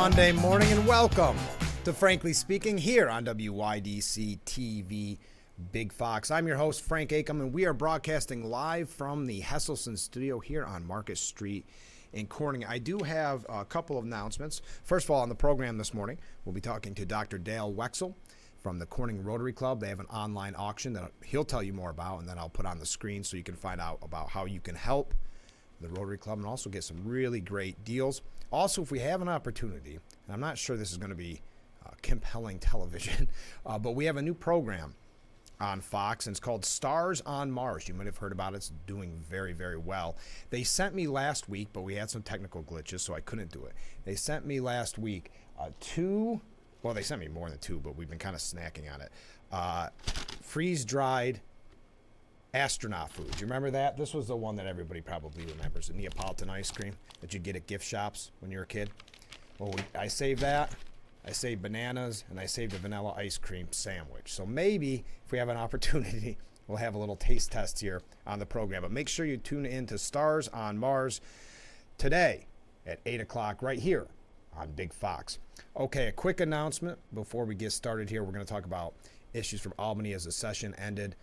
Monday morning and welcome to Frankly Speaking here on WYDC TV Big Fox. I'm your host, Frank Acom, and we are broadcasting live from the Hesselson studio here on Market Street in Corning. I do have a couple of announcements. First of all, on the program this morning, we'll be talking to Dr. Dale Wexel from the Corning Rotary Club. They have an online auction that he'll tell you more about, and then I'll put on the screen so you can find out about how you can help the Rotary Club and also get some really great deals. Also, if we have an opportunity, and I'm not sure this is going to be compelling television, but we have a new program on Fox, and it's called Stars on Mars. You might have heard about it. It's doing very, very well. They sent me last week, but we had some technical glitches, so I couldn't do it. They sent me last week they sent me more than two, but we've been kind of snacking on it. Freeze-dried astronaut food. Do you remember that? This was the one that everybody probably remembers, the Neapolitan ice cream that you'd get at gift shops when you were a kid. Well, I saved that. I saved bananas, and I saved a vanilla ice cream sandwich. So maybe if we have an opportunity, we'll have a little taste test here on the program. But make sure you tune in to Stars on Mars today at 8 o'clock right here on Big Fox. Okay, a quick announcement before we get started here. We're going to talk about issues from Albany as the session ended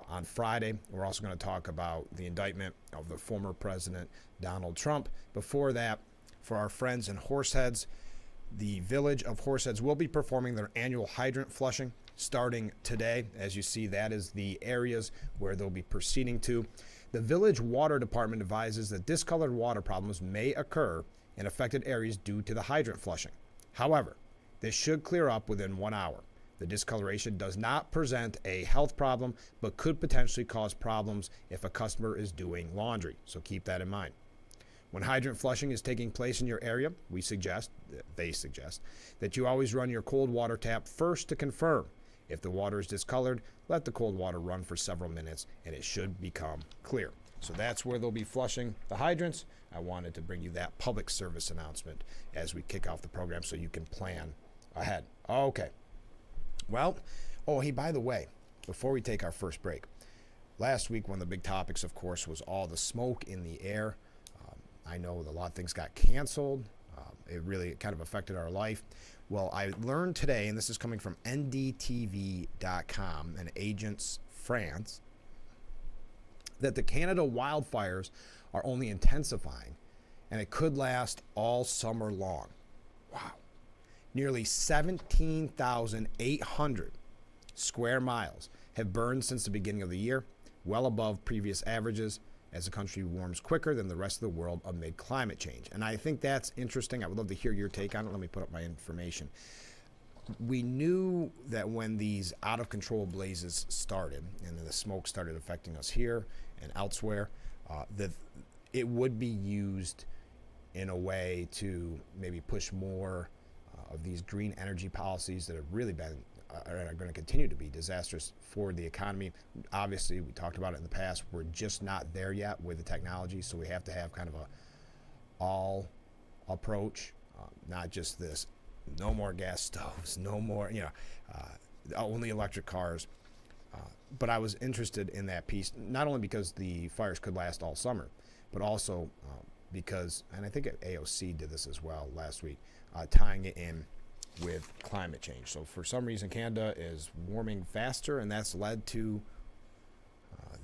on Friday. We're also going to talk about the indictment of the former president, Donald Trump. Before that, for our friends in Horseheads, the village of Horseheads will be performing their annual hydrant flushing starting today. As you see, that is the areas where they'll be proceeding to. The village water department advises that discolored water problems may occur in affected areas due to the hydrant flushing. However, this should clear up within 1 hour. The discoloration does not present a health problem, but could potentially cause problems if a customer is doing laundry. So keep that in mind. When hydrant flushing is taking place in your area, they suggest that you always run your cold water tap first to confirm. If the water is discolored, let the cold water run for several minutes and it should become clear. So that's where they'll be flushing the hydrants. I wanted to bring you that public service announcement as we kick off the program so you can plan ahead. Okay. Well, hey, by the way, before we take our first break, last week one of the big topics, of course, was all the smoke in the air. I know a lot of things got canceled. It really kind of affected our life. Well, I learned today, and this is coming from NDTV.com and Agence France, that the Canada wildfires are only intensifying, and it could last all summer long. Wow. Nearly 17,800 square miles have burned since the beginning of the year, well above previous averages, as the country warms quicker than the rest of the world amid climate change. And I think that's interesting. I would love to hear your take on it. Let me put up my information. We knew that when these out-of-control blazes started and the smoke started affecting us here and elsewhere, that it would be used in a way to maybe push more of these green energy policies that have really been are going to continue to be disastrous for the economy. Obviously, we talked about it in the past. We're just not there yet with the technology, so we have to have kind of a all approach, not just this, no more gas stoves, no more, only electric cars. But I was interested in that piece, not only because the fires could last all summer, but also because, and I think AOC did this as well last week, tying it in with climate change. So for some reason, Canada is warming faster, and that's led to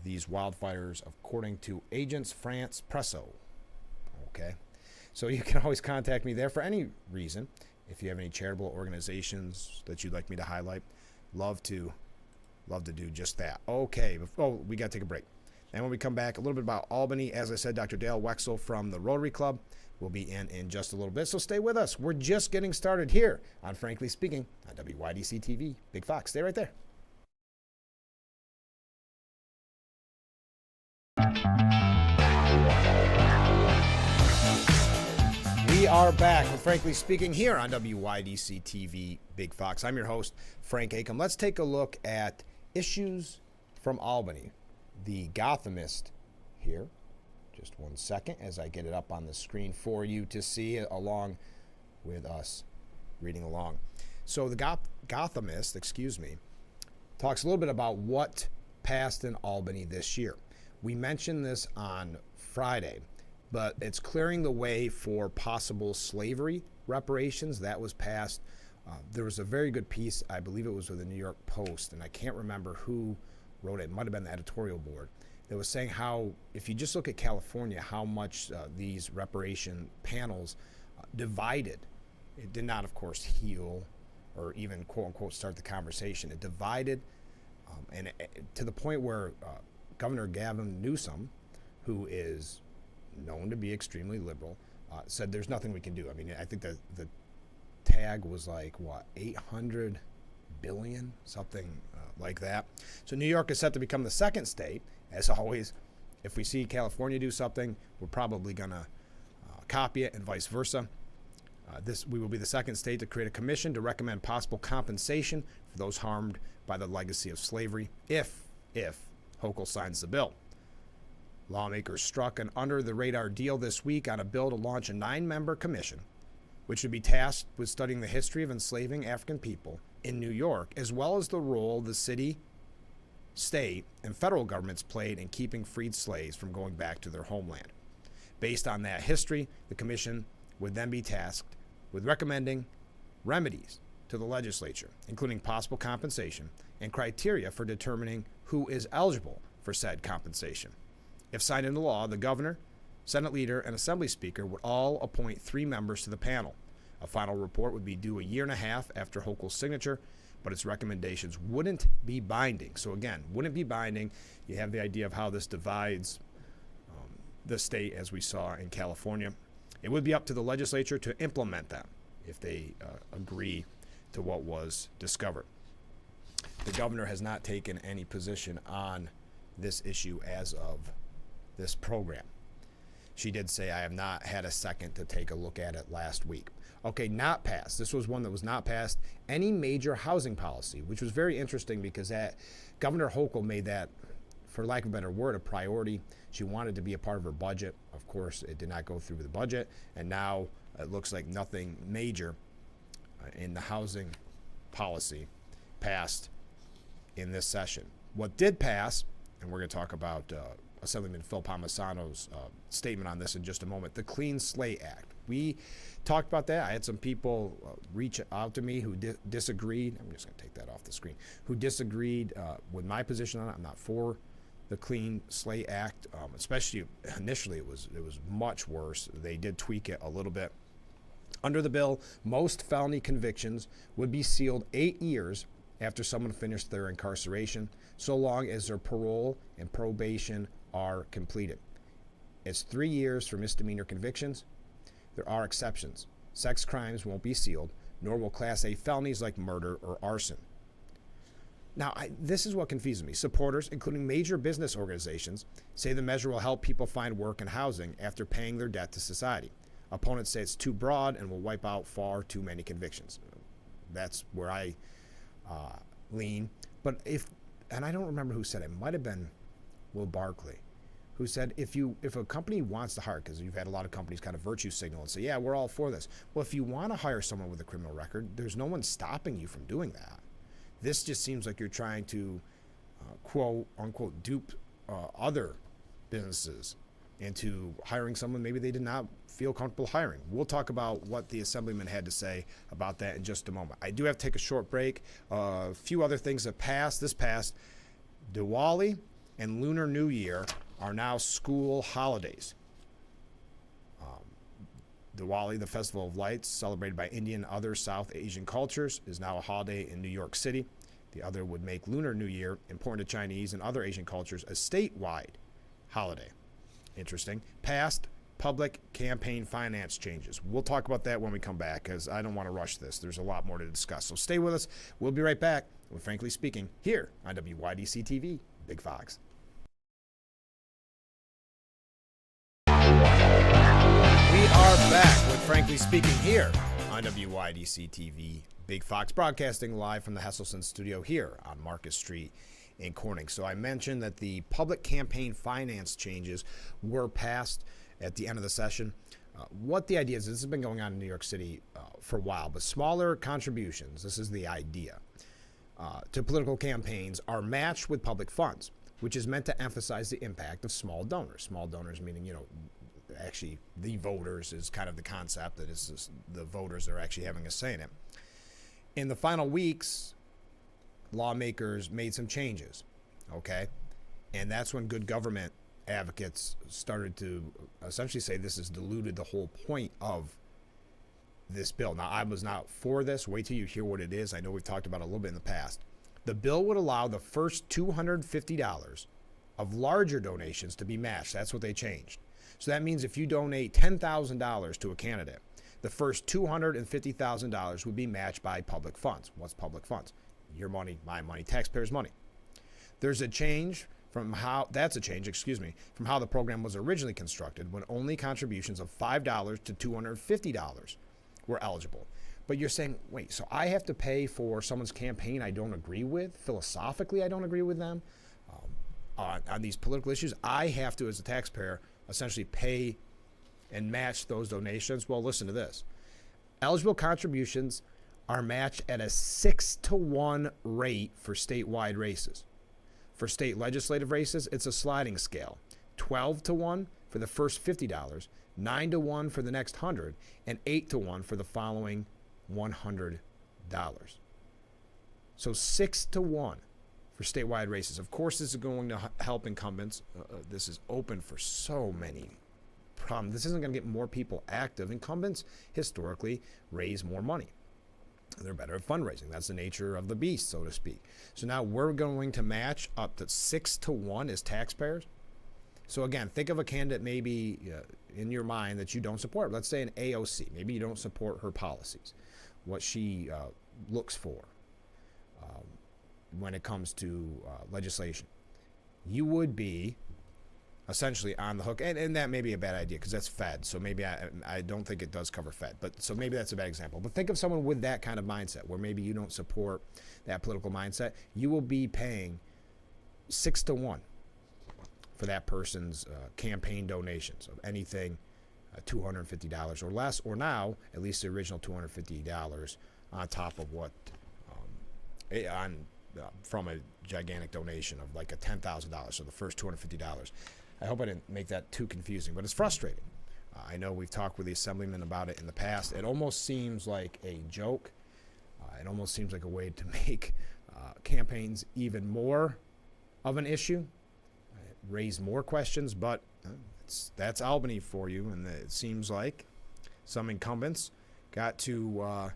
these wildfires, according to Agence France Presso. Okay, so you can always contact me there for any reason. If you have any charitable organizations that you'd like me to highlight, love to do just that. Okay, we got to take a break. And when we come back, a little bit about Albany. As I said, Dr. Dale Wexel from the Rotary Club will be in just a little bit, so stay with us. We're just getting started here on Frankly Speaking on WYDC TV, Big Fox. Stay right there. We are back with Frankly Speaking here on WYDC TV, Big Fox. I'm your host, Frank Acom. Let's take a look at issues from Albany. The Gothamist here. Just 1 second as I get it up on the screen for you to see along with us reading along. So the Gothamist, talks a little bit about what passed in Albany this year. We mentioned this on Friday, but it's clearing the way for possible slavery reparations. That was passed. There was a very good piece, I believe it was with the New York Post, and I can't remember who wrote it. It might have been the editorial board. That was saying how, if you just look at California, how much these reparation panels divided. It did not, of course, heal or even, quote unquote, start the conversation. It divided, and to the point where Governor Gavin Newsom, who is known to be extremely liberal, said there's nothing we can do. I mean, I think that the tag was like, what, 800 billion, something like that. So New York is set to become the second state. As always, if we see California do something, we're probably going to copy it, and vice versa. We will be the second state to create a commission to recommend possible compensation for those harmed by the legacy of slavery if Hochul signs the bill. Lawmakers struck an under-the-radar deal this week on a bill to launch a 9-member commission, which would be tasked with studying the history of enslaving African people in New York, as well as the role the city, state, and federal governments played in keeping freed slaves from going back to their homeland. Based on that history, the commission would then be tasked with recommending remedies to the legislature, including possible compensation and criteria for determining who is eligible for said compensation. If signed into law, the governor, Senate leader, and Assembly Speaker would all appoint 3 members to the panel. A final report would be due a year and a half after Hochul's signature, but its recommendations wouldn't be binding. So again, wouldn't be binding. You have the idea of how this divides the state, as we saw in California. It would be up to the legislature to implement them if they agree to what was discovered. The governor has not taken any position on this issue as of this program. She did say, I have not had a second to take a look at it last week. Okay, not passed. This was one that was not passed. Any major housing policy, which was very interesting because Governor Hochul made that, for lack of a better word, a priority. She wanted to be a part of her budget. Of course, it did not go through the budget, and now it looks like nothing major in the housing policy passed in this session. What did pass, and we're going to talk about Assemblyman Phil Palmisano's statement on this in just a moment, the Clean Slate Act. We talked about that. I had some people reach out to me who disagreed. I'm just going to take that off the screen. Who disagreed with my position on it. I'm not for the Clean Slate Act, especially initially it was much worse. They did tweak it a little bit. Under the bill, most felony convictions would be sealed 8 years after someone finished their incarceration, so long as their parole and probation are completed. It's 3 years for misdemeanor convictions. There are exceptions. Sex crimes won't be sealed, nor will Class A felonies like murder or arson. Now, this is what confuses me. Supporters, including major business organizations, say the measure will help people find work and housing after paying their debt to society. Opponents say it's too broad and will wipe out far too many convictions. That's where I lean. But and I don't remember who said it. It might have been Will Barkley, who said if a company wants to hire, because you've had a lot of companies kind of virtue signal and say, yeah, we're all for this. Well, if you want to hire someone with a criminal record, there's no one stopping you from doing that. This just seems like you're trying to, quote unquote, dupe other businesses into hiring someone maybe they did not feel comfortable hiring. We'll talk about what the Assemblyman had to say about that in just a moment. I do have to take a short break. A few other things that passed. This passed. Diwali and Lunar New Year are now school holidays. Diwali, the Festival of Lights, celebrated by Indian and other South Asian cultures, is now a holiday in New York City. The other would make Lunar New Year, important to Chinese and other Asian cultures, a statewide holiday. Interesting. Passed public campaign finance changes. We'll talk about that when we come back, because I don't want to rush this. There's a lot more to discuss. So stay with us. We'll be right back with Frankly Speaking here on WYDC TV, Big Fox. We are back with Frankly Speaking here on WYDC TV, Big Fox, broadcasting live from the Hesselson studio here on Marcus Street in Corning. So I mentioned that the public campaign finance changes were passed at the end of the session. What the idea is, this has been going on in New York City for a while, but smaller contributions, this is the idea, to political campaigns are matched with public funds, which is meant to emphasize the impact of small donors. Small donors meaning, actually the voters is kind of the concept that it's just the voters that are actually having a say in it. In the final weeks, lawmakers made some changes, okay? And that's when good government advocates started to essentially say this has diluted the whole point of this bill. Now, I was not for this. Wait till you hear what it is. I know we've talked about it a little bit in the past. The bill would allow the first $250 of larger donations to be matched. That's what they changed. So that means if you donate $10,000 to a candidate, the first $250,000 would be matched by public funds. What's public funds? Your money, my money, taxpayers' money. There's a change from how from how the program was originally constructed, when only contributions of $5 to $250 were eligible. But you're saying, wait, so I have to pay for someone's campaign I don't agree with? Philosophically, I don't agree with them on these political issues. I have to, as a taxpayer, essentially pay and match those donations. Well, listen to this. Eligible contributions are matched at a 6-to-1 rate for statewide races. For state legislative races, it's a sliding scale. 12-to-1 for the first $50, 9-to-1 for the next 100, and 8-to-1 for the following $100. So 6-to-1 for statewide races. Of course, this is going to help incumbents. This is open for so many problems. This isn't going to get more people active. Incumbents historically raise more money. They're better at fundraising. That's the nature of the beast, so to speak. So now we're going to match up to 6-to-1 as taxpayers. So again, think of a candidate maybe in your mind that you don't support. Let's say an AOC. Maybe you don't support her policies, what she looks for when it comes to legislation. You would be essentially on the hook, and that may be a bad idea because that's Fed, so maybe I don't think it does cover Fed, but so maybe that's a bad example. But think of someone with that kind of mindset where maybe you don't support that political mindset. You will be paying 6-to-1 for that person's campaign donations of anything $250 or less, or now at least the original $250 on top of what from a gigantic donation of like a $10,000, so the first $250. I hope I didn't make that too confusing, but it's frustrating. I know we've talked with the assemblyman about it in the past. It almost seems like a joke. It almost seems like a way to make campaigns even more of an issue, raise more questions, but that's Albany for you, and it seems like some incumbents got to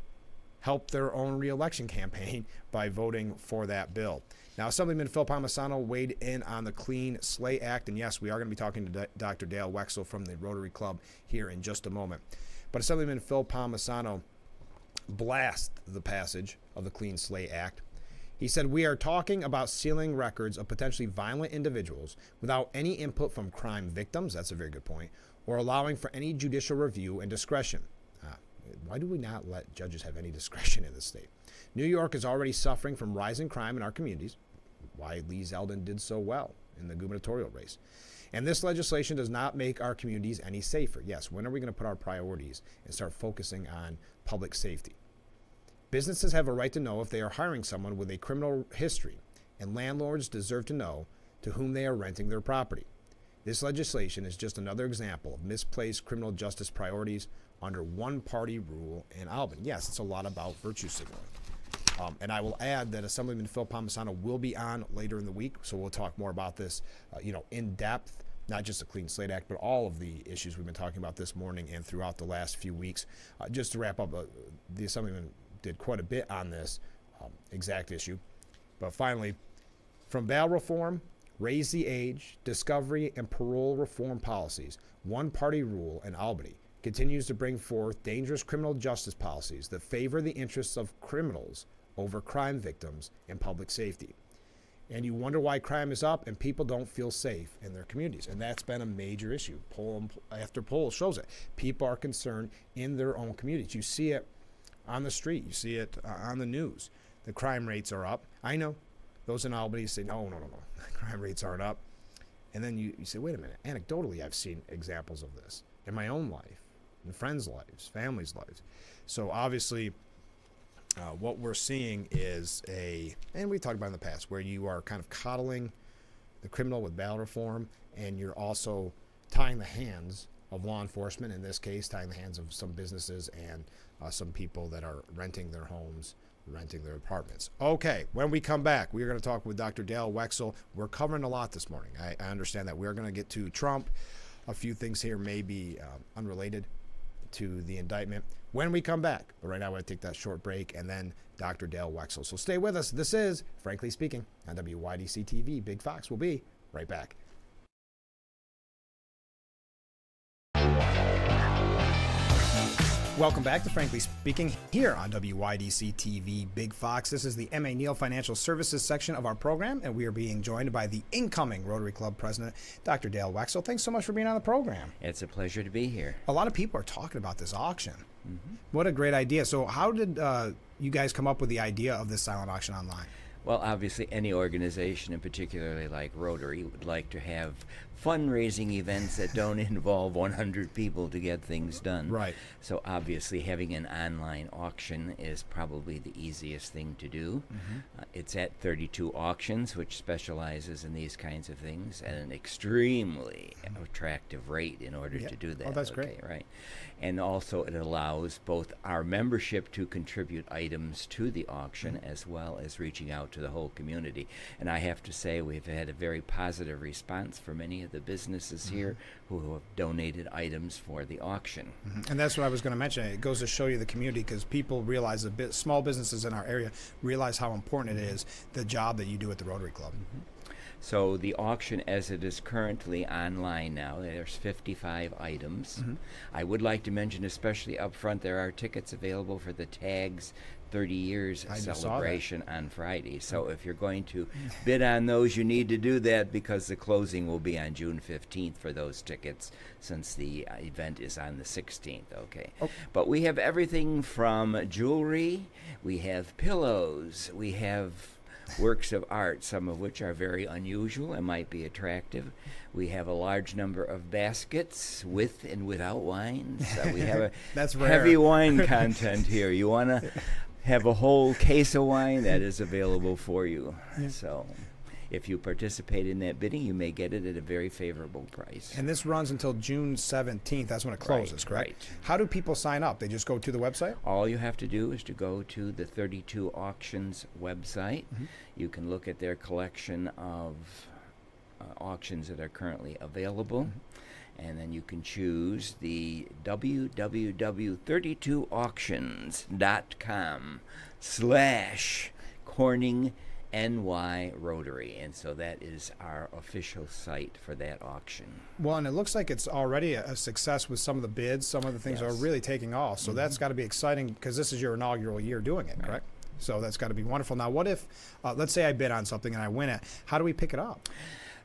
help their own reelection campaign by voting for that bill. Now, Assemblyman Phil Palmisano weighed in on the Clean Slate Act, and yes, we are going to be talking to Dr. Dale Wexel from the Rotary Club here in just a moment. But Assemblyman Phil Palmisano blasted the passage of the Clean Slate Act. He said, "We are talking about sealing records of potentially violent individuals without any input from crime victims," that's a very good point, "or allowing for any judicial review and discretion." Why do we not let judges have any discretion in this state? New York is already suffering from rising crime in our communities. Why Lee Zeldin did so well in the gubernatorial race. And this legislation does not make our communities any safer. Yes, when are we going to put our priorities and start focusing on public safety? Businesses have a right to know if they are hiring someone with a criminal history, and landlords deserve to know to whom they are renting their property. This legislation is just another example of misplaced criminal justice priorities under one-party rule in Albany. Yes, it's a lot about virtue signaling. And I will add that Assemblyman Phil Palmisano will be on later in the week, so we'll talk more about this, in depth, not just the Clean Slate Act, but all of the issues we've been talking about this morning and throughout the last few weeks. Just to wrap up, the Assemblyman did quite a bit on this exact issue. But finally, from bail reform, raise the age, discovery, and parole reform policies, one-party rule in Albany continues to bring forth dangerous criminal justice policies that favor the interests of criminals over crime victims and public safety. And you wonder why crime is up and people don't feel safe in their communities. And that's been a major issue. Poll after poll shows it. People are concerned in their own communities. You see it on the street. You see it on the news. The crime rates are up. I know. Those in Albany say, no. Crime rates aren't up. And then you say, wait a minute. Anecdotally, I've seen examples of this in my own life, in friends' lives, families' lives. So obviously, what we're seeing is and we talked about in the past, where you are kind of coddling the criminal with bail reform, and you're also tying the hands of law enforcement, in this case, tying the hands of some businesses and some people that are renting their homes, renting their apartments. Okay, when we come back, we are going to talk with Dr. Dale Wexel. We're covering a lot this morning. I understand that we're going to get to Trump. A few things here may be unrelated to the indictment when we come back. But right now, I want to take that short break and then Dr. Dale Wexel. So stay with us. This is Frankly Speaking on WYDC TV. Big Fox will be right back. Welcome back to Frankly Speaking here on WYDC TV Big Fox. This is the M.A. Neal Financial Services section of our program, and we are being joined by the incoming Rotary Club president, Dr. Dale Wexel. Thanks so much for being on the program. It's a pleasure to be here. A lot of people are talking about this auction. Mm-hmm. What a great idea. So how did you guys come up with the idea of this silent auction online? Well, obviously, any organization, and particularly like Rotary, would like to have fundraising events that don't involve 100 people to get things done. Right. So obviously, having an online auction is probably the easiest thing to do. Mm-hmm. It's at 32 Auctions, which specializes in these kinds of things, at an extremely attractive rate in order to do that. Oh, that's great. Right. And also, it allows both our membership to contribute items to the auction as well as reaching out to the whole community. And I have to say, we've had a very positive response for many of the businesses here who have donated items for the auction. And that's what I was going to mention. It goes to show you the community, because people realize small businesses in our area realize how important it is, the job that you do at the Rotary Club. So the auction as it is currently online now, there's 55 items. I would like to mention, especially up front, there are tickets available for the TAGS 30 years celebration on Friday. So if you're going to bid on those, you need to do that, because the closing will be on June 15th for those tickets, since the event is on the 16th. Okay. But we have everything from jewelry, we have pillows, we have works of art, some of which are very unusual and might be attractive. We have a large number of baskets with and without wines. We have a That's rare. Heavy wine content here. You want to have a whole case of wine, that is available for you. Yeah. So if you participate in that bidding, you may get it at a very favorable price. And this runs until June 17th. That's when it closes, correct? Right. How do people sign up? They just go to the website? All you have to do is to go to the 32 Auctions website. You can look at their collection of auctions that are currently available. And then you can choose the www.32auctions.com/Corning NY Rotary, and so that is our official site for that auction. Well, and it looks like it's already a success with some of the bids. Some of the things are really taking off, so that's got to be exciting, because this is your inaugural year doing it, correct? So that's got to be wonderful. Now, what if, let's say I bid on something and I win it, how do we pick it up?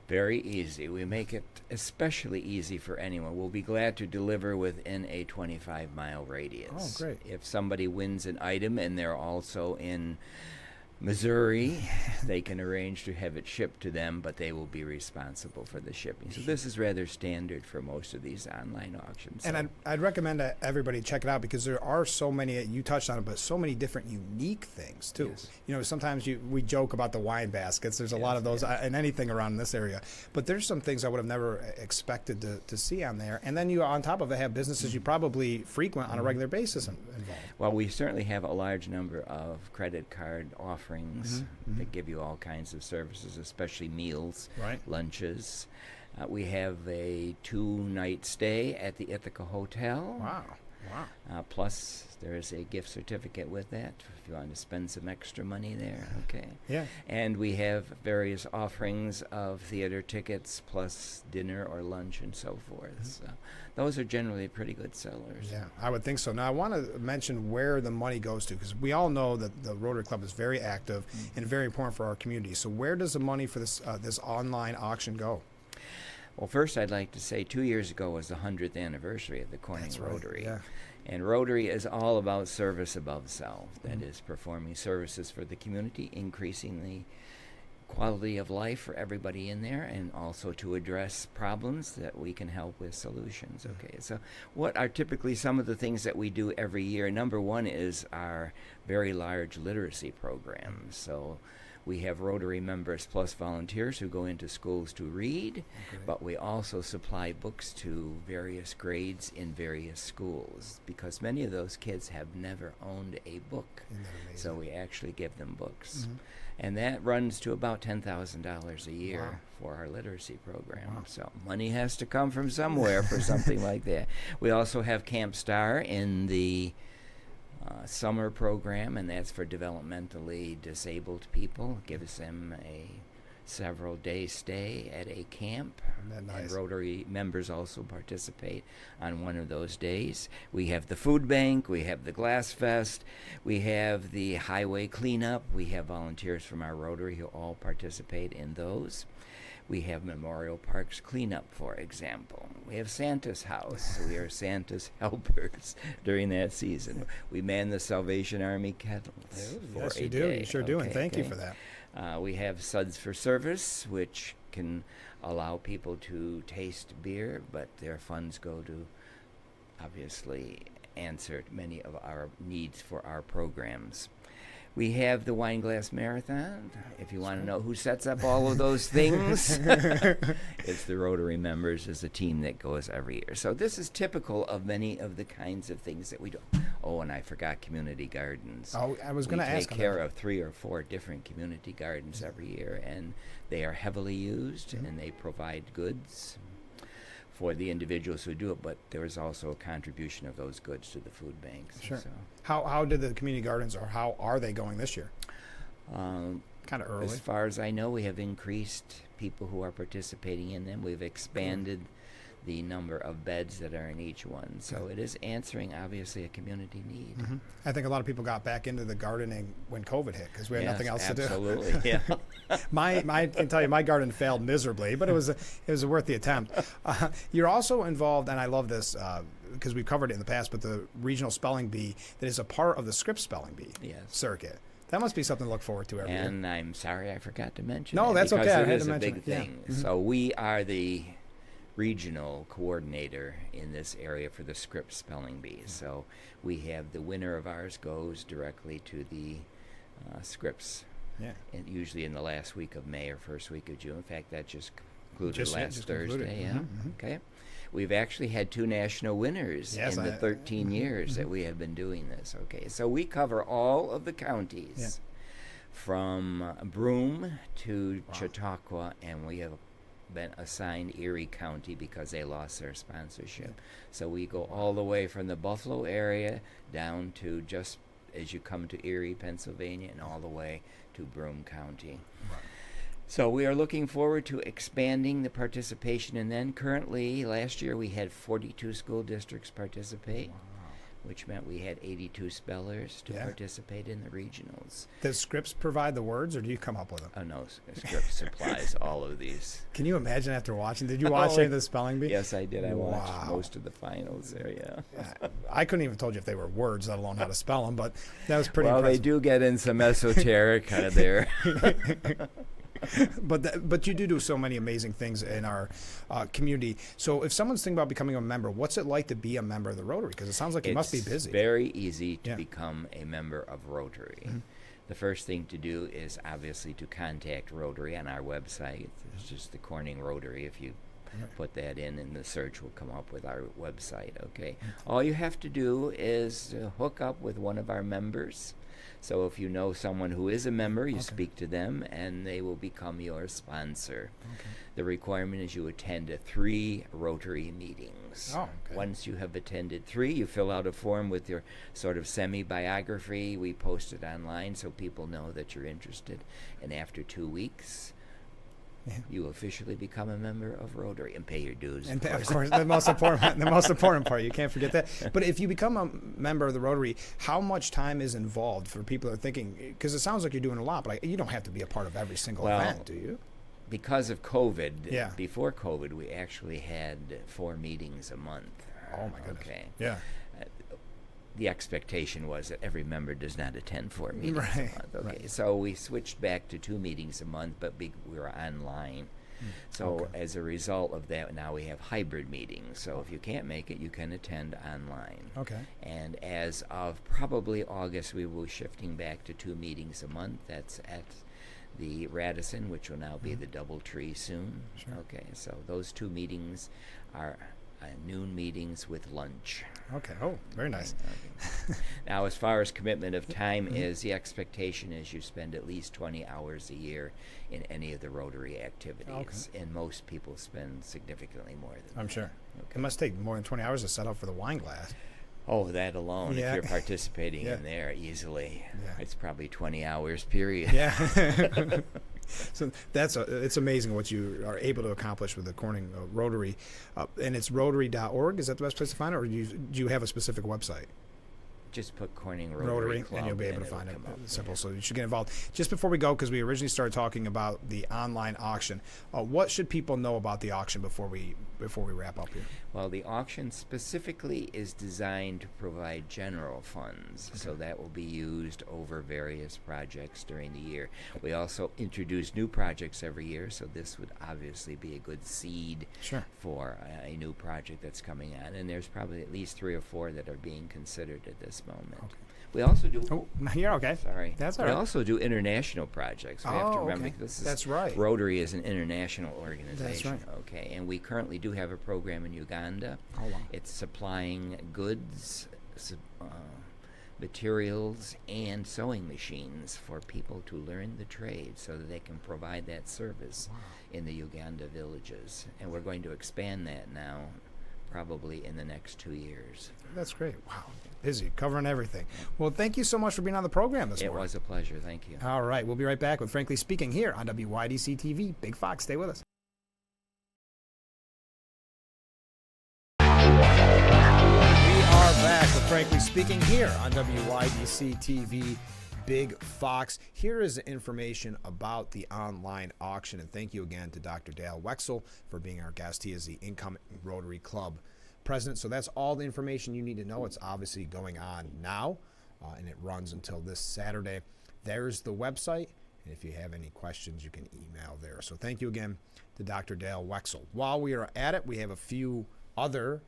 Very easy. We make it especially easy for anyone. We'll be glad to deliver within a 25-mile radius. Oh, great. If somebody wins an item and they're also in Missouri, they can arrange to have it shipped to them, but they will be responsible for the shipping. So this is rather standard for most of these online auctions. And I'd recommend that everybody check it out, because there are so many, you touched on it, but so many different unique things too. Yes. You know, sometimes we joke about the wine baskets. There's a lot of those in anything around this area, but there's some things I would have never expected to see on there. And then you, on top of it, have businesses you probably frequent on a regular basis involved. Well, we certainly have a large number of credit card offerings that give you all kinds of services, especially meals, lunches. We have a 2-night stay at the Ithaca Hotel. Wow. Plus, there is a gift certificate with that if you want to spend some extra money there. Okay. Yeah. And we have various offerings of theater tickets, plus dinner or lunch and so forth. So those are generally pretty good sellers. Yeah, I would think so. Now, I want to mention where the money goes to, because we all know that the Rotary Club is very active and very important for our community. So where does the money for this online auction go? Well, first, I'd like to say 2 years ago was the 100th anniversary of the Corning Rotary. Yeah. And Rotary is all about service above self. That is, performing services for the community, increasing the quality of life for everybody in there, and also to address problems that we can help with solutions. Okay, so what are typically some of the things that we do every year? Number one is our very large literacy programs. So We have Rotary members plus volunteers who go into schools to read, but we also supply books to various grades in various schools because many of those kids have never owned a book. So we actually give them books. And that runs to about $10,000 a year for our literacy program. So money has to come from somewhere for something like that. We also have Camp Star in the summer program, and that's for developmentally disabled people. Gives them a several day stay at a camp. And Rotary members also participate on one of those days. We have the food bank, we have the Glass Fest, we have the highway cleanup, we have volunteers from our Rotary who all participate in those. We have Memorial Parks cleanup, for example. We have Santa's house, so we are Santa's helpers during that season. We man the Salvation Army kettles for yes, a you do. day. You sure do, and thank you for that. We have Suds for Service, which can allow people to taste beer, but their funds go to, obviously, answer many of our needs for our programs. We have the Wine Glass Marathon. If you want to know who sets up all of those things, it's the Rotary members as a team that goes every year. So this is typical of many of the kinds of things that we do. Oh, and I forgot community gardens. Oh, I was going to ask. We take care of 3 or 4 different community gardens every year, and they are heavily used, and they provide goods for the individuals who do it, but there is also a contribution of those goods to the food banks. Sure. So, how did the community gardens, or how are they going this year? Kind of early. as far as I know, we have increased people who are participating in them. We've expanded the number of beds that are in each one. So it is answering, obviously, a community need. I think a lot of people got back into the gardening when COVID hit because we had nothing else to do. Absolutely, yeah. I can tell you, my garden failed miserably, but it was worth the attempt. You're also involved, and I love this because we've covered it in the past, but the regional spelling bee that is a part of the Scripps Spelling Bee circuit. That must be something to look forward to every year. And I'm sorry I forgot to mention No, that that's okay. I because had it to is a mention big it. Yeah. thing. So we are the regional coordinator in this area for the Scripps Spelling Bee. So we have the winner of ours goes directly to the Scripps, and usually in the last week of May or first week of June. In fact, that just concluded last Thursday. Okay. We've actually had 2 national winners in the 13 years that we have been doing this. Okay, so we cover all of the counties from Broome to Chautauqua, and we have been assigned Erie County because they lost their sponsorship. So we go all the way from the Buffalo area down to just as you come to Erie, Pennsylvania, and all the way to Broome County. So we are looking forward to expanding the participation, and then currently, last year we had 42 school districts participate, which meant we had 82 spellers to participate in the regionals. Does Scripps provide the words, or do you come up with them? Oh, no, Scripps supplies all of these. Can you imagine after watching? Did you watch any of the spelling bee? Yes, I did. I watched most of the finals there, I couldn't even told you if they were words, let alone how to spell them, but that was pretty impressive. Well, they do get in some esoteric there. But you do so many amazing things in our community. So if someone's thinking about becoming a member, what's it like to be a member of the Rotary? Because it sounds like you must be busy. It's very easy to become a member of Rotary. The first thing to do is obviously to contact Rotary on our website. It's just the Corning Rotary. If you put that in, and the search will come up with our website. Okay. All you have to do is hook up with one of our members. So if you know someone who is a member, you speak to them, and they will become your sponsor. The requirement is you attend 3 Rotary meetings. Once you have attended 3, you fill out a form with your sort of semi-biography. We post it online so people know that you're interested. And after 2 weeks, you officially become a member of Rotary and pay your dues. And of course, the most important part. You can't forget that. But if you become a member of the Rotary, how much time is involved for people who are thinking? Because it sounds like you're doing a lot, but you don't have to be a part of every single event, do you? Because of COVID, before COVID, we actually had 4 meetings a month. Oh my goodness. Okay. Yeah. The expectation was that every member does not attend 4 meetings a month. Okay, so we switched back to 2 meetings a month, but we were online. So as a result of that, now we have hybrid meetings. So if you can't make it, you can attend online. Okay. And as of probably August, we will be shifting back to 2 meetings a month. That's at the Radisson, which will now be the DoubleTree soon. Sure. Okay, so those two meetings are noon meetings with lunch. Okay. Oh, very nice. Okay. Now, as far as commitment of time is, the expectation is you spend at least 20 hours a year in any of the Rotary activities, and most people spend significantly more than I'm that. sure. Okay. It must take more than 20 hours to set up for the wine glass. Oh, that alone, Yeah. if you're participating Yeah. in there easily, Yeah. it's probably 20 hours, period. Yeah. So it's amazing what you are able to accomplish with the Corning Rotary. And it's rotary.org. Is that the best place to find it? Or do you have a specific website? Just put Corning Rotary Club and you'll be able to it'll find it. come up. Simple. So you should get involved. Just before we go, because we originally started talking about the online auction, what should people know about the auction before we wrap up here? Well, the auction specifically is designed to provide general funds, so that will be used over various projects during the year. We also introduce new projects every year, so this would obviously be a good seed Sure. for a new project that's coming on, and there's probably at least 3 or 4 that are being considered at this moment. Okay. We also do. Oh, you're okay. Sorry. That's all We right. also do international projects. We have to remember okay. this is That's right. Rotary is an international organization. right. Okay, and we currently do have a program in Uganda. Oh, wow. It's supplying goods, materials, and sewing machines for people to learn the trade so that they can provide that service in the Uganda villages. And we're going to expand that now, probably in the next 2 years. That's great. Wow. Busy, covering everything. Well, thank you so much for being on the program this It morning. was a pleasure. Thank you. All right. We'll be right back with Frankly Speaking here on WYDC TV. Big Fox, stay with us. We are back with Frankly Speaking here on WYDC TV. Big Fox. Here is information about the online auction, and thank you again to Dr. Dale Wexel for being our guest. He is the incoming Rotary Club president. So that's all the information you need to know. It's obviously going on now, and it runs until this Saturday. There's the website, and if you have any questions, you can email there. So thank you again to Dr. Dale Wexel. While we are at it, we have a few other,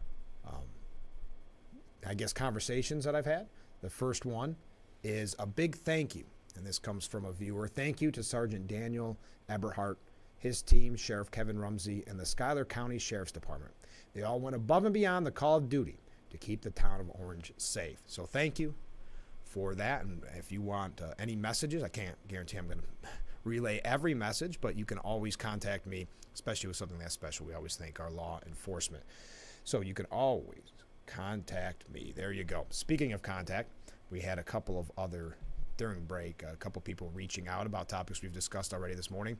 conversations that I've had. The first one is a big thank you, and this comes from a viewer. Thank you to Sergeant Daniel Eberhardt, his team, Sheriff Kevin Rumsey, and the Schuyler County Sheriff's Department. They all went above and beyond the call of duty to keep the town of Orange safe. So thank you for that. And if you want any messages, I can't guarantee I'm going to relay every message, but you can always contact me, especially with something that special. We always thank our law enforcement. So you can always contact me. There you go. Speaking of contact, we had a couple of other, during break, a couple people reaching out about topics we've discussed already this morning.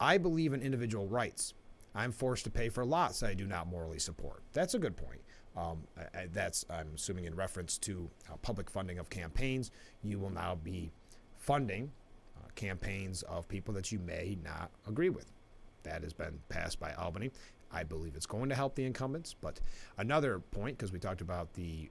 I believe in individual rights. I'm forced to pay for lots that I do not morally support. That's a good point. That's, I'm assuming, in reference to public funding of campaigns. You will now be funding campaigns of people that you may not agree with. That has been passed by Albany. I believe it's going to help the incumbents. But another point, because we talked about the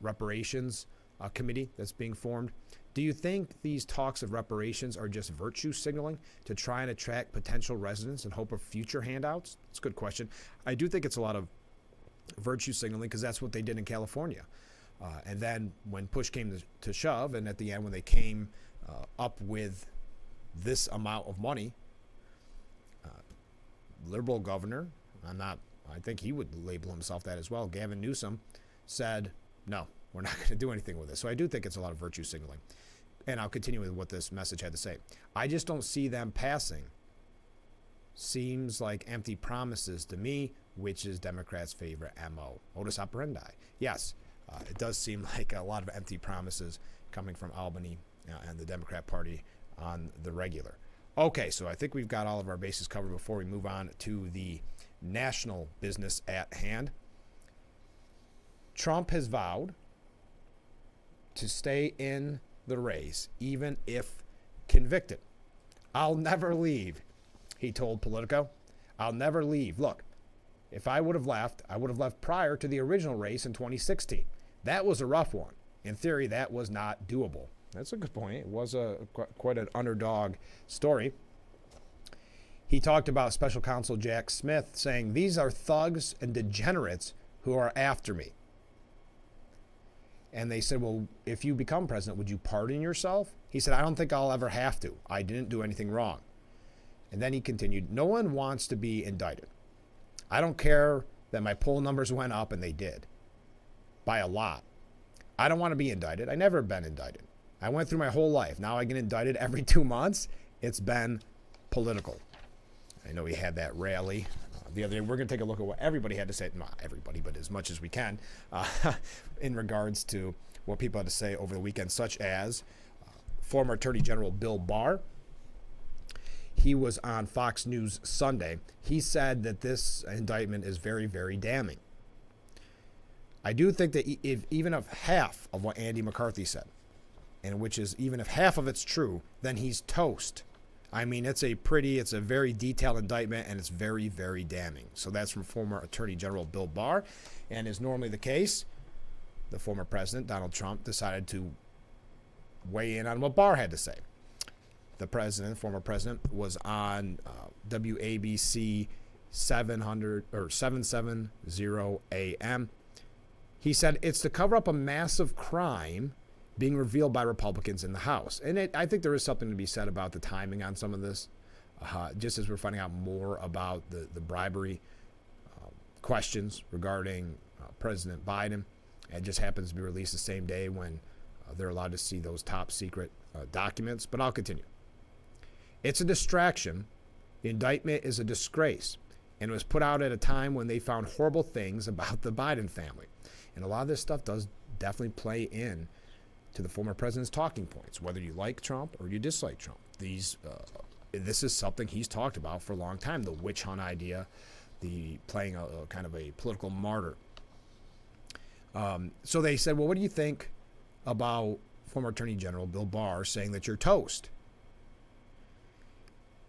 reparations committee that's being formed. Do you think these talks of reparations are just virtue signaling to try and attract potential residents in hope of future handouts? That's a good question. I do think it's a lot of virtue signaling because that's what they did in California. And then when push came to shove, and at the end when they came up with this amount of money, liberal governor, I think he would label himself that as well, Gavin Newsom, said, no, we're not going to do anything with this. So I do think it's a lot of virtue signaling. And I'll continue with what this message had to say. I just don't see them passing. Seems like empty promises to me, which is Democrats' favorite MO. Modus operandi. Yes, it does seem like a lot of empty promises coming from Albany and the Democrat Party on the regular. Okay, so I think we've got all of our bases covered before we move on to the national business at hand. Trump has vowed to stay in the race, even if convicted. I'll never leave, he told Politico. I'll never leave. Look, if I would have left, I would have left prior to the original race in 2016. That was a rough one. In theory, that was not doable. That's a good point. It was quite an underdog story. He talked about Special Counsel Jack Smith saying, these are thugs and degenerates who are after me. And they said, well, if you become president, would you pardon yourself? He said, I don't think I'll ever have to. I didn't do anything wrong. And then he continued, no one wants to be indicted. I don't care that my poll numbers went up, and they did, by a lot. I don't want to be indicted. I never been indicted. I went through my whole life. Now I get indicted every 2 months. It's been political. I know he had that rally the other day. We're going to take a look at what everybody had to say. Not everybody, but as much as we can, in regards to what people had to say over the weekend, such as former Attorney General Bill Barr. He was on Fox News Sunday. He said that this indictment is very, very damning. I do think that even if half of what Andy McCarthy said, and which is even if half of it's true, then he's toast. I mean, it's a very detailed indictment, and it's very, very damning. So that's from former Attorney General Bill Barr. And as normally the case, the former president, Donald Trump, decided to weigh in on what Barr had to say. The former president, was on WABC 770 AM. He said it's to cover up a massive crime being revealed by Republicans in the House. And I think there is something to be said about the timing on some of this, just as we're finding out more about the bribery questions regarding President Biden. It just happens to be released the same day when they're allowed to see those top secret documents. But I'll continue. It's a distraction. The indictment is a disgrace, and it was put out at a time when they found horrible things about the Biden family. And a lot of this stuff does definitely play in to the former president's talking points, whether you like Trump or you dislike Trump. This is something he's talked about for a long time, the witch hunt idea, the playing a kind of a political martyr. So they said, well, what do you think about former Attorney General Bill Barr saying that you're toast?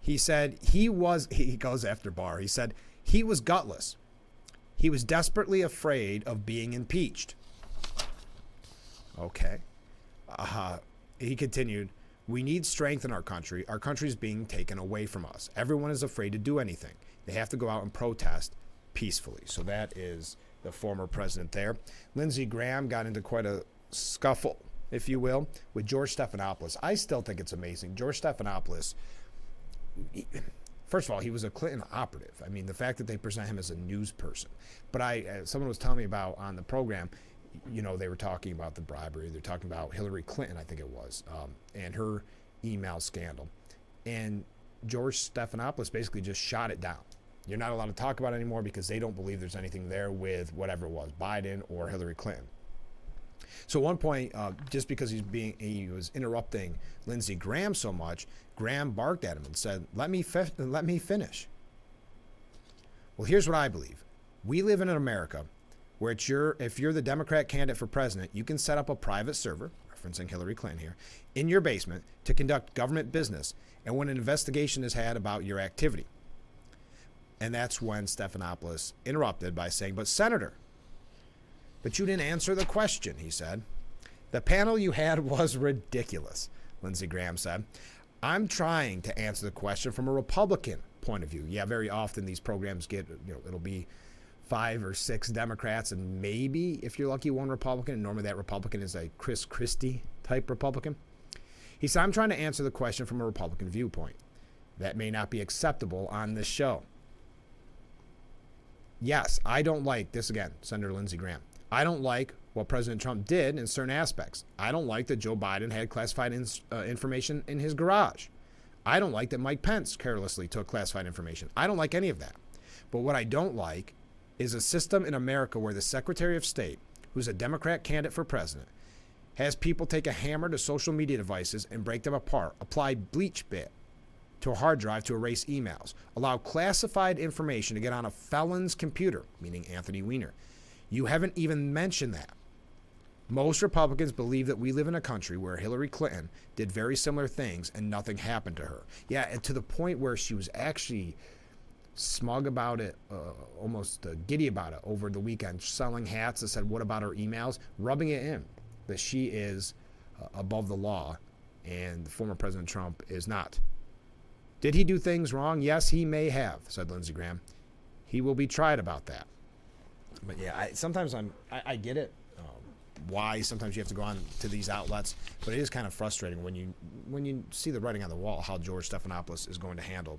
He said he goes after Barr. He said he was gutless. He was desperately afraid of being impeached. Okay. He continued, we need strength in our country. Our country is being taken away from us. Everyone is afraid to do anything. They have to go out and protest peacefully. So that is the former president there. Lindsey Graham got into quite a scuffle, if you will, with George Stephanopoulos. I still think it's amazing. George Stephanopoulos, first of all, he was a Clinton operative. I mean, the fact that they present him as a news person. But someone was telling me about on the program, they were talking about the bribery. They're talking about Hillary Clinton, I think it was, and her email scandal. And George Stephanopoulos basically just shot it down. You're not allowed to talk about it anymore because they don't believe there's anything there with whatever it was, Biden or Hillary Clinton. So at one point, just because he was interrupting Lindsey Graham so much, Graham barked at him and said, let me finish. Well, here's what I believe. We live in America where if you're the Democrat candidate for president, you can set up a private server, referencing Hillary Clinton here, in your basement to conduct government business and when an investigation is had about your activity. And that's when Stephanopoulos interrupted by saying, but Senator, but you didn't answer the question, he said. The panel you had was ridiculous, Lindsey Graham said. I'm trying to answer the question from a Republican point of view. Yeah, very often these programs get, it'll be 5 or 6 Democrats and maybe, if you're lucky, 1 Republican. And normally that Republican is a Chris Christie type Republican. He said, I'm trying to answer the question from a Republican viewpoint. That may not be acceptable on this show. Yes, I don't like this again, Senator Lindsey Graham. I don't like what President Trump did in certain aspects. I don't like that Joe Biden had classified information in his garage. I don't like that Mike Pence carelessly took classified information. I don't like any of that. But what I don't like is a system in America where the Secretary of State, who's a Democrat candidate for president, has people take a hammer to social media devices and break them apart, apply bleach bit to a hard drive to erase emails, allow classified information to get on a felon's computer, meaning Anthony Weiner. You haven't even mentioned that. Most Republicans believe that we live in a country where Hillary Clinton did very similar things and nothing happened to her. Yeah, and to the point where she was actually smug about it, almost giddy about it over the weekend, selling hats that said, what about her emails? Rubbing it in that she is above the law and former President Trump is not. Did he do things wrong? Yes, he may have, said Lindsey Graham. He will be tried about that. But yeah, sometimes I get it. why sometimes you have to go on to these outlets, but it is kind of frustrating when you see the writing on the wall how George Stephanopoulos is going to handle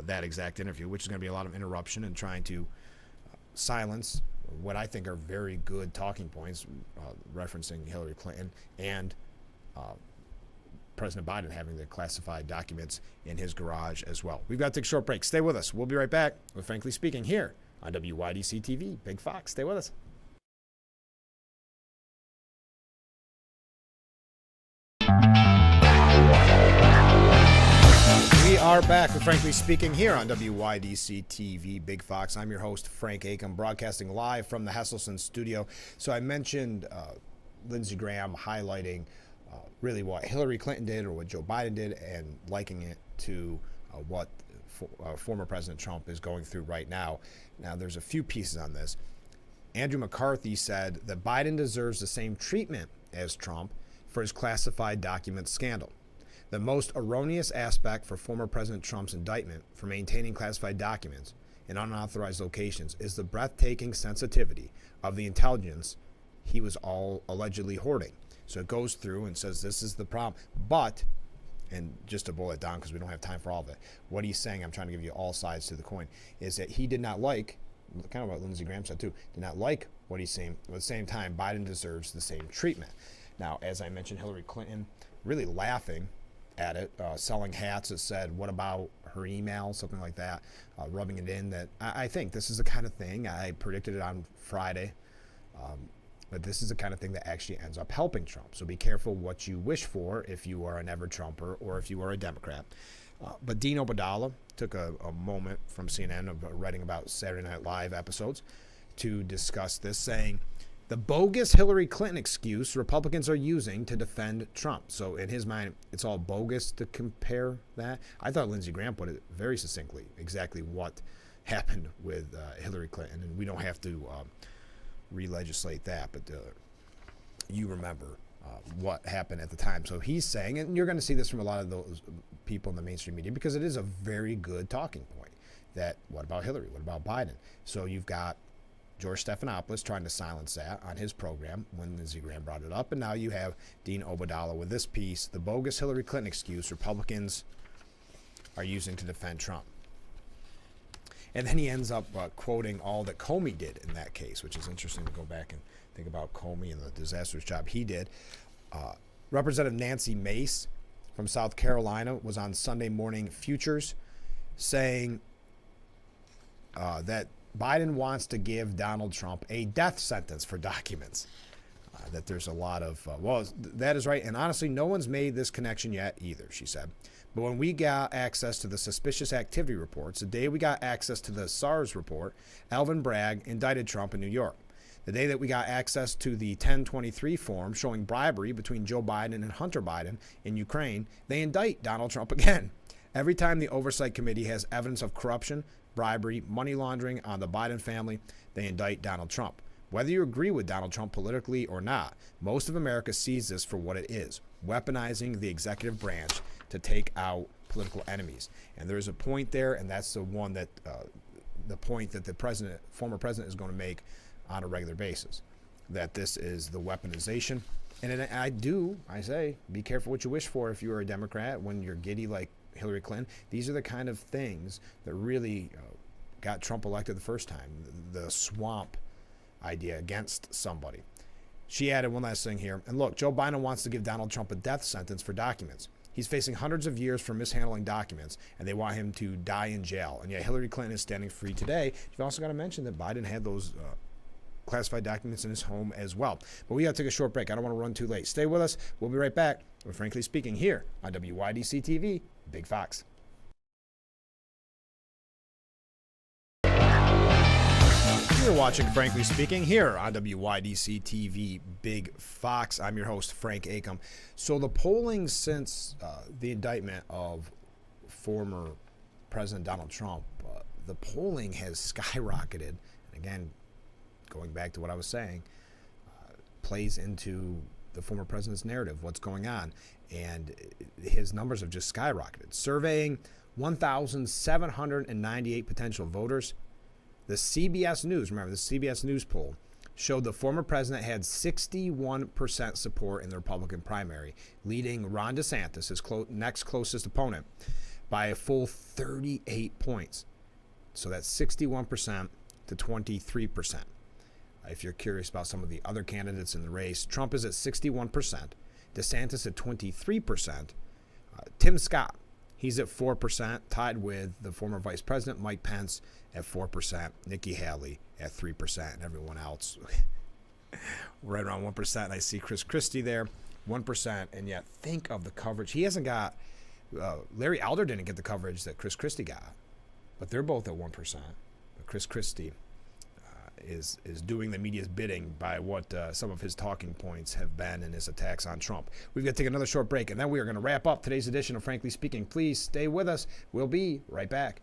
that exact interview, which is going to be a lot of interruption and trying to silence what I think are very good talking points, referencing Hillary Clinton and President Biden having the classified documents in his garage as well. We've got to take a short break. Stay with us. We'll be right back with Frankly Speaking here on WYDC TV. Big Fox. Stay with us. We are back with Frankly Speaking here on WYDC TV, Big Fox. I'm your host, Frank Acom, broadcasting live from the Hesselson studio. So I mentioned Lindsey Graham highlighting really what Hillary Clinton did or what Joe Biden did and likening it to what former President Trump is going through right now. Now, there's a few pieces on this. Andrew McCarthy said that Biden deserves the same treatment as Trump for his classified documents scandal. The most erroneous aspect for former President Trump's indictment for maintaining classified documents in unauthorized locations is the breathtaking sensitivity of the intelligence he was all allegedly hoarding. So it goes through and says this is the problem. But, and just to boil it down because we don't have time for all of it, what he's saying, I'm trying to give you all sides to the coin, is that he did not like, kind of what Lindsey Graham said too, did not like what he's saying. But at the same time, Biden deserves the same treatment. Now, as I mentioned, Hillary Clinton really laughing at it, selling hats that said, what about her email, something like that, rubbing it in that I think this is the kind of thing, I predicted it on Friday, but this is the kind of thing that actually ends up helping Trump. So be careful what you wish for if you are an ever-Trumper or if you are a Democrat. But Dean Obeidallah took a moment from CNN of writing about Saturday Night Live episodes to discuss this, saying, the bogus Hillary Clinton excuse Republicans are using to defend Trump. So in his mind, it's all bogus to compare that. I thought Lindsey Graham put it very succinctly, exactly what happened with Hillary Clinton. And we don't have to re-legislate that, but you remember what happened at the time. So he's saying, and you're going to see this from a lot of those people in the mainstream media, because it is a very good talking point, that what about Hillary? What about Biden? So you've got George Stephanopoulos trying to silence that on his program when Lindsey Graham brought it up. And now you have Dean Obeidallah with this piece, the bogus Hillary Clinton excuse Republicans are using to defend Trump. And then he ends up quoting all that Comey did in that case, which is interesting to go back and think about Comey and the disastrous job he did. Representative Nancy Mace from South Carolina was on Sunday Morning Futures saying that Biden wants to give Donald Trump a death sentence for documents. That there's a lot of, well, that is right. And honestly, no one's made this connection yet either, she said. But when we got access to the suspicious activity reports, the day we got access to the SARS report, Alvin Bragg indicted Trump in New York. The day that we got access to the 1023 form showing bribery between Joe Biden and Hunter Biden in Ukraine, they indict Donald Trump again. Every time the Oversight Committee has evidence of corruption, bribery, money laundering on the Biden family, they indict Donald Trump. Whether you agree with Donald Trump politically or not, most of America sees this for what it is, weaponizing the executive branch to take out political enemies. And there's a point there, and that's the one that the point that the former president is going to make on a regular basis, that this is the weaponization. And I say, be careful what you wish for if you're a Democrat when you're giddy like Hillary Clinton. These are the kind of things that really got Trump elected the first time, the swamp idea against somebody. She added one last thing here. And look, Joe Biden wants to give Donald Trump a death sentence for documents. He's facing hundreds of years for mishandling documents, and they want him to die in jail. And yet Hillary Clinton is standing free today. You've also got to mention that Biden had those classified documents in his home as well. But we got to take a short break. I don't want to run too late. Stay with us. We'll be right back with Frankly Speaking here on WYDC TV, Big Fox. You're watching Frankly Speaking here on WYDC TV, Big Fox. I'm your host, Frank Acom. So the polling since the indictment of former President Donald Trump, the polling has skyrocketed. And again, going back to what I was saying, plays into the former president's narrative, what's going on. And his numbers have just skyrocketed. Surveying 1,798 potential voters, the CBS News, remember the CBS News poll, showed the former president had 61% support in the Republican primary, leading Ron DeSantis, his next closest opponent, by a full 38 points. So that's 61% to 23%. If you're curious about some of the other candidates in the race, Trump is at 61%, DeSantis at 23%, Tim Scott, he's at 4%, tied with the former Vice President Mike Pence at 4%, Nikki Haley at 3%, and everyone else right around 1%. And I see Chris Christie there, 1%, and yet think of the coverage. He hasn't got, Larry Elder didn't get the coverage that Chris Christie got, but they're both at 1%. But Chris Christie is doing the media's bidding by what some of his talking points have been in his attacks on Trump. We've got to take another short break, and then we are going to wrap up today's edition of Frankly Speaking. Please stay with us. We'll be right back.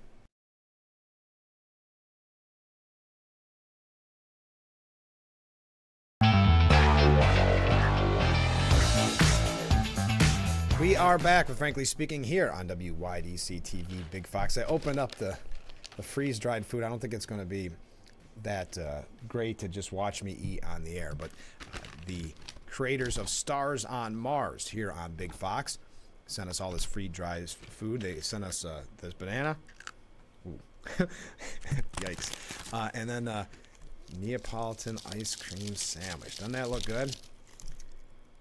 We are back with Frankly Speaking here on WYDC TV Big Fox. I opened up the freeze-dried food. I don't think it's going to be that great to just watch me eat on the air, but the creators of Stars on Mars here on Big Fox sent us all this freeze-dried food. They sent us this banana. Yikes. And then Neapolitan ice cream sandwich. Doesn't that look good?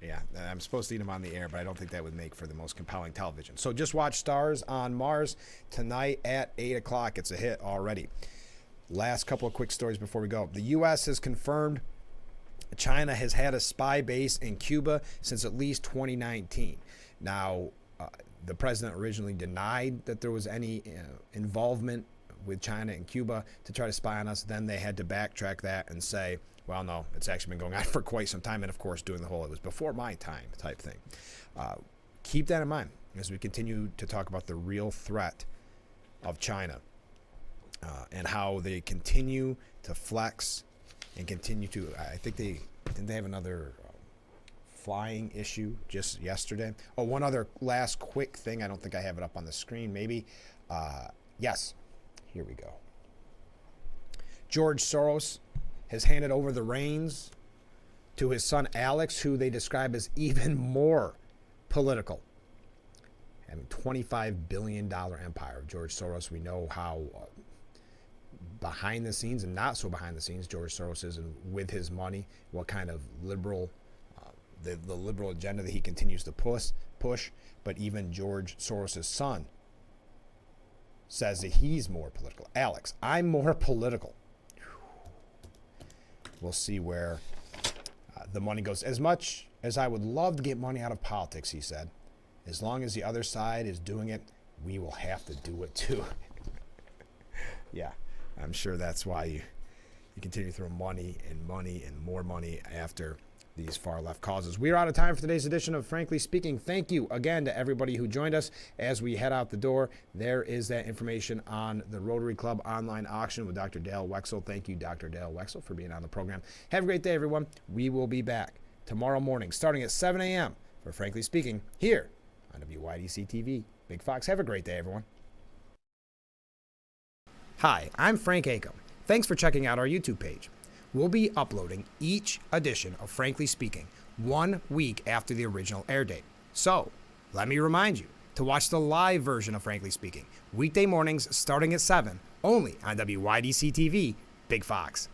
Yeah, I'm supposed to eat them on the air, but I don't think that would make for the most compelling television. So just watch Stars on Mars tonight at 8 o'clock. It's a hit already. Last couple of quick stories before we go. The U.S. has confirmed China has had a spy base in Cuba since at least 2019. Now, the president originally denied that there was any involvement with China and Cuba to try to spy on us. Then they had to backtrack that and say, well, no, it's actually been going on for quite some time. And, of course, doing the whole it was before my time type thing. Keep that in mind as we continue to talk about the real threat of China. And how they continue to flex and continue to, I think didn't they have another flying issue just yesterday? Oh, one other last quick thing. I don't think I have it up on the screen. Maybe. Yes. Here we go. George Soros has handed over the reins to his son Alex, who they describe as even more political. Having $25 billion empire of George Soros. We know how behind the scenes and not so behind the scenes George Soros is, and with his money, what kind of liberal, the liberal agenda that he continues to push. But even George Soros' son says that he's more political. Alex, I'm more political. We'll see where the money goes. As much as I would love to get money out of politics, he said, as long as the other side is doing it, we will have to do it too. Yeah. I'm sure that's why you continue to throw money and more money after these far left causes. We are out of time for today's edition of Frankly Speaking. Thank you again to everybody who joined us. As we head out the door, there is that information on the Rotary Club online auction with Dr. Dale Wexel. Thank you, Dr. Dale Wexel, for being on the program. Have a great day, everyone. We will be back tomorrow morning starting at 7 a.m. for Frankly Speaking here on WYDC TV. Big Fox. Have a great day, everyone. Hi, I'm Frank Acom. Thanks for checking out our YouTube page. We'll be uploading each edition of Frankly Speaking 1 week after the original air date. So, let me remind you to watch the live version of Frankly Speaking, weekday mornings starting at 7, only on WYDC TV, Big Fox.